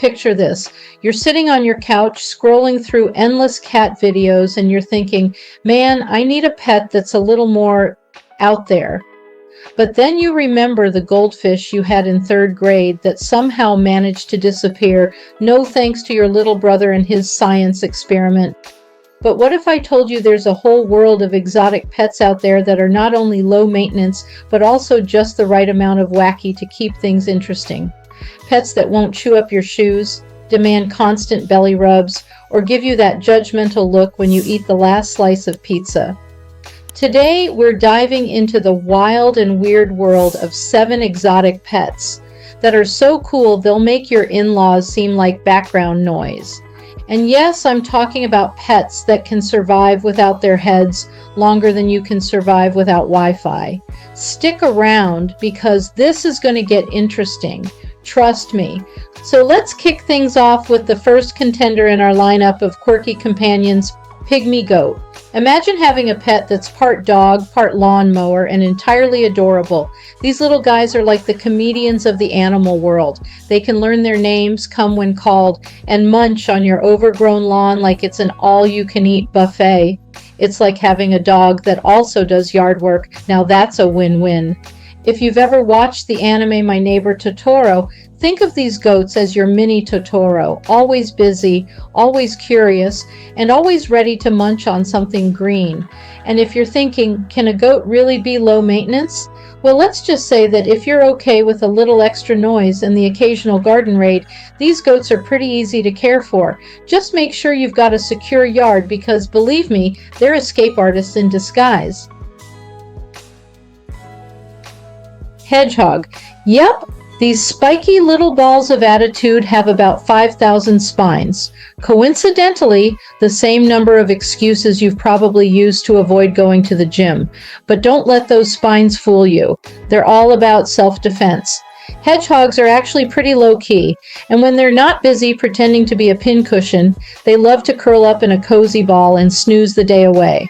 Picture this. You're sitting on your couch, scrolling through endless cat videos, and you're thinking, man, I need a pet that's a little more out there. But then you remember the goldfish you had in 3rd grade that somehow managed to disappear, no thanks to your little brother and his science experiment. But what if I told you there's a whole world of exotic pets out there that are not only low maintenance, but also just the right amount of wacky to keep things interesting? Pets that won't chew up your shoes, demand constant belly rubs, or give you that judgmental look when you eat the last slice of pizza. Today, we're diving into the wild and weird world of 7 exotic pets that are so cool they'll make your in-laws seem like background noise. And yes, I'm talking about pets that can survive without their heads longer than you can survive without Wi-Fi. Stick around because this is going to get interesting. Trust me. So let's kick things off with the first contender in our lineup of quirky companions, Pygmy Goat. Imagine having a pet that's part dog, part lawnmower, and entirely adorable. These little guys are like the comedians of the animal world. They can learn their names, come when called, and munch on your overgrown lawn like it's an all-you-can-eat buffet. It's like having a dog that also does yard work. Now that's a win-win. If you've ever watched the anime My Neighbor Totoro, think of these goats as your mini Totoro, always busy, always curious, and always ready to munch on something green. And if you're thinking, can a goat really be low maintenance? Well, let's just say that if you're okay with a little extra noise and the occasional garden raid, these goats are pretty easy to care for. Just make sure you've got a secure yard because, believe me, they're escape artists in disguise. Hedgehog. Yep, these spiky little balls of attitude have about 5,000 spines. Coincidentally, the same number of excuses you've probably used to avoid going to the gym. But don't let those spines fool you. They're all about self-defense. Hedgehogs are actually pretty low-key, and when they're not busy pretending to be a pincushion, they love to curl up in a cozy ball and snooze the day away.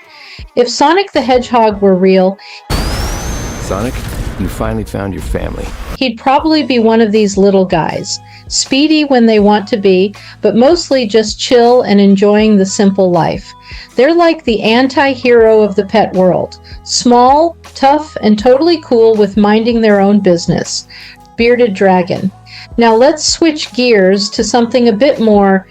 If Sonic the Hedgehog were real, Sonic, you finally found your family. He'd probably be one of these little guys. Speedy when they want to be, but mostly just chill and enjoying the simple life. They're like the anti-hero of the pet world. Small, tough, and totally cool with minding their own business. Bearded dragon. Now let's switch gears to something a bit more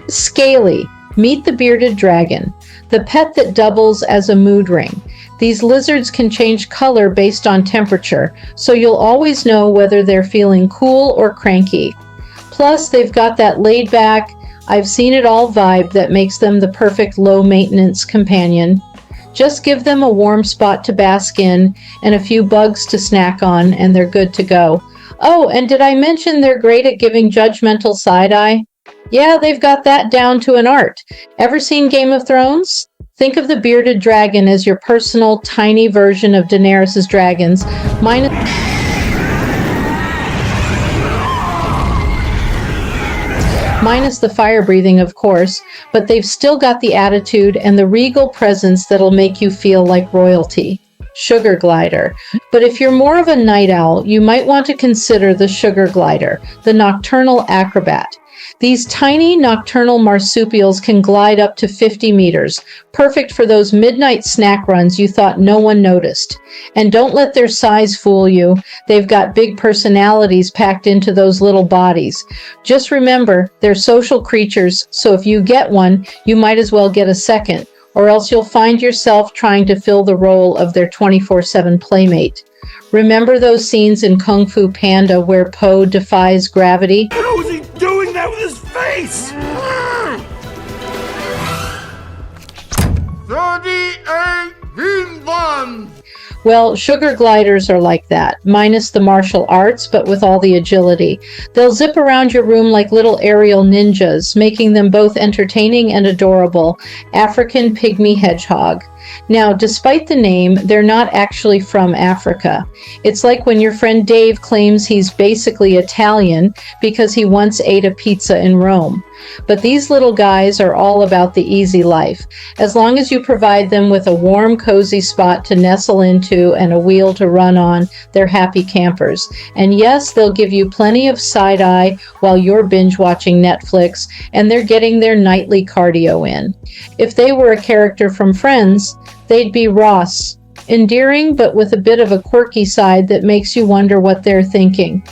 scaly. Meet the bearded dragon, the pet that doubles as a mood ring. These lizards can change color based on temperature, so you'll always know whether they're feeling cool or cranky. Plus, they've got that laid-back, I've seen it all vibe that makes them the perfect low-maintenance companion. Just give them a warm spot to bask in and a few bugs to snack on, and they're good to go. Oh, and did I mention they're great at giving judgmental side-eye? Yeah, they've got that down to an art. Ever seen Game of Thrones? Think of the bearded dragon as your personal, tiny version of Daenerys' dragons, minus the fire breathing, of course, but they've still got the attitude and the regal presence that'll make you feel like royalty. Sugar glider. But if you're more of a night owl, you might want to consider the sugar glider, the nocturnal acrobat. These tiny nocturnal marsupials can glide up to 50 meters, perfect for those midnight snack runs you thought no one noticed. And don't let their size fool you. They've got big personalities packed into those little bodies. Just remember, they're social creatures, so if you get one, you might as well get a second, or else you'll find yourself trying to fill the role of their 24/7 playmate. Remember those scenes in Kung Fu Panda where Po defies gravity? How is he doing that with his face? 38 1. Well, sugar gliders are like that, minus the martial arts, but with all the agility. They'll zip around your room like little aerial ninjas, making them both entertaining and adorable. African pygmy hedgehog. Now, despite the name, they're not actually from Africa. It's like when your friend Dave claims he's basically Italian because he once ate a pizza in Rome. But these little guys are all about the easy life. As long as you provide them with a warm, cozy spot to nestle into and a wheel to run on, they're happy campers. And yes, they'll give you plenty of side-eye while you're binge-watching Netflix, and they're getting their nightly cardio in. If they were a character from Friends, they'd be Ross. Endearing, but with a bit of a quirky side that makes you wonder what they're thinking.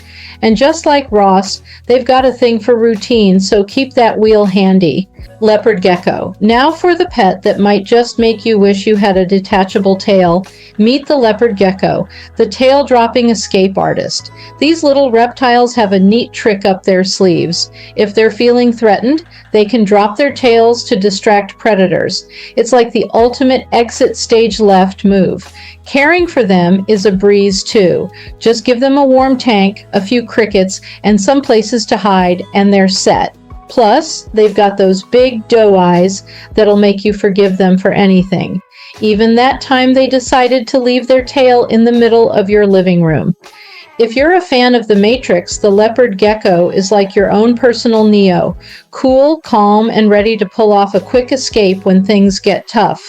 And just like Ross, they've got a thing for routine, so keep that wheel handy. Leopard Gecko. Now for the pet that might just make you wish you had a detachable tail. Meet the Leopard Gecko, the tail-dropping escape artist. These little reptiles have a neat trick up their sleeves. If they're feeling threatened, they can drop their tails to distract predators. It's like the ultimate exit stage left move. Caring for them is a breeze too. Just give them a warm tank, a few crickets, and some places to hide, and they're set. Plus, they've got those big doe eyes that'll make you forgive them for anything. Even that time they decided to leave their tail in the middle of your living room. If you're a fan of The Matrix, the Leopard Gecko is like your own personal Neo, cool, calm, and ready to pull off a quick escape when things get tough.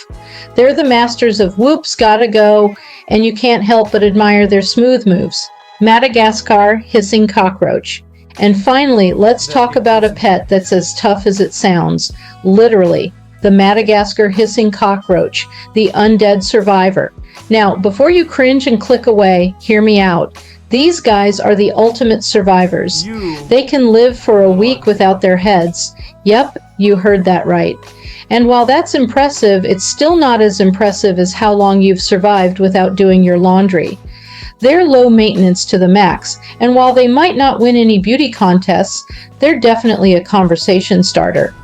They're the masters of whoops, gotta go, and you can't help but admire their smooth moves. Madagascar, hissing cockroach. And finally, let's talk about a pet that's as tough as it sounds. Literally, the Madagascar hissing cockroach, the undead survivor. Now, before you cringe and click away, hear me out. These guys are the ultimate survivors. They can live for a week without their heads. Yep, you heard that right. And while that's impressive, it's still not as impressive as how long you've survived without doing your laundry. They're low maintenance to the max, and while they might not win any beauty contests, they're definitely a conversation starter.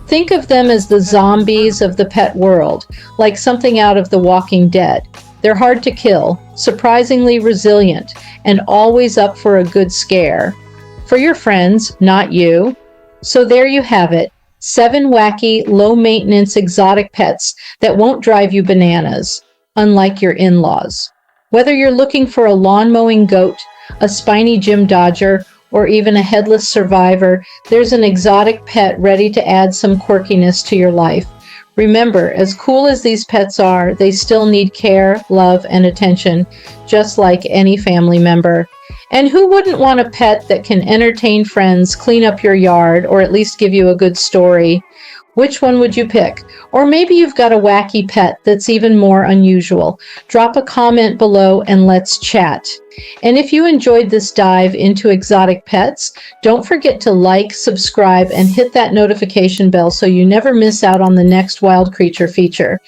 Think of them as the zombies of the pet world, like something out of The Walking Dead. They're hard to kill, surprisingly resilient, and always up for a good scare. For your friends, not you. So there you have it. 7 wacky, low-maintenance exotic pets that won't drive you bananas, unlike your in-laws. Whether you're looking for a lawn-mowing goat, a spiny gym dodger, or even a headless survivor, there's an exotic pet ready to add some quirkiness to your life. Remember, as cool as these pets are, they still need care, love, and attention, just like any family member. And who wouldn't want a pet that can entertain friends, clean up your yard, or at least give you a good story? Which one would you pick? Or maybe you've got a wacky pet that's even more unusual. Drop a comment below and let's chat. And if you enjoyed this dive into exotic pets, don't forget to like, subscribe, and hit that notification bell so you never miss out on the next wild creature feature.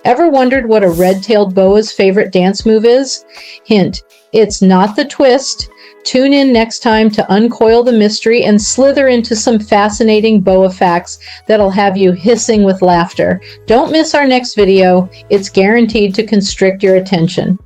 Ever wondered what a red-tailed boa's favorite dance move is? Hint, it's not the twist. Tune in next time to uncoil the mystery and slither into some fascinating boa facts that'll have you hissing with laughter. Don't miss our next video. It's guaranteed to constrict your attention.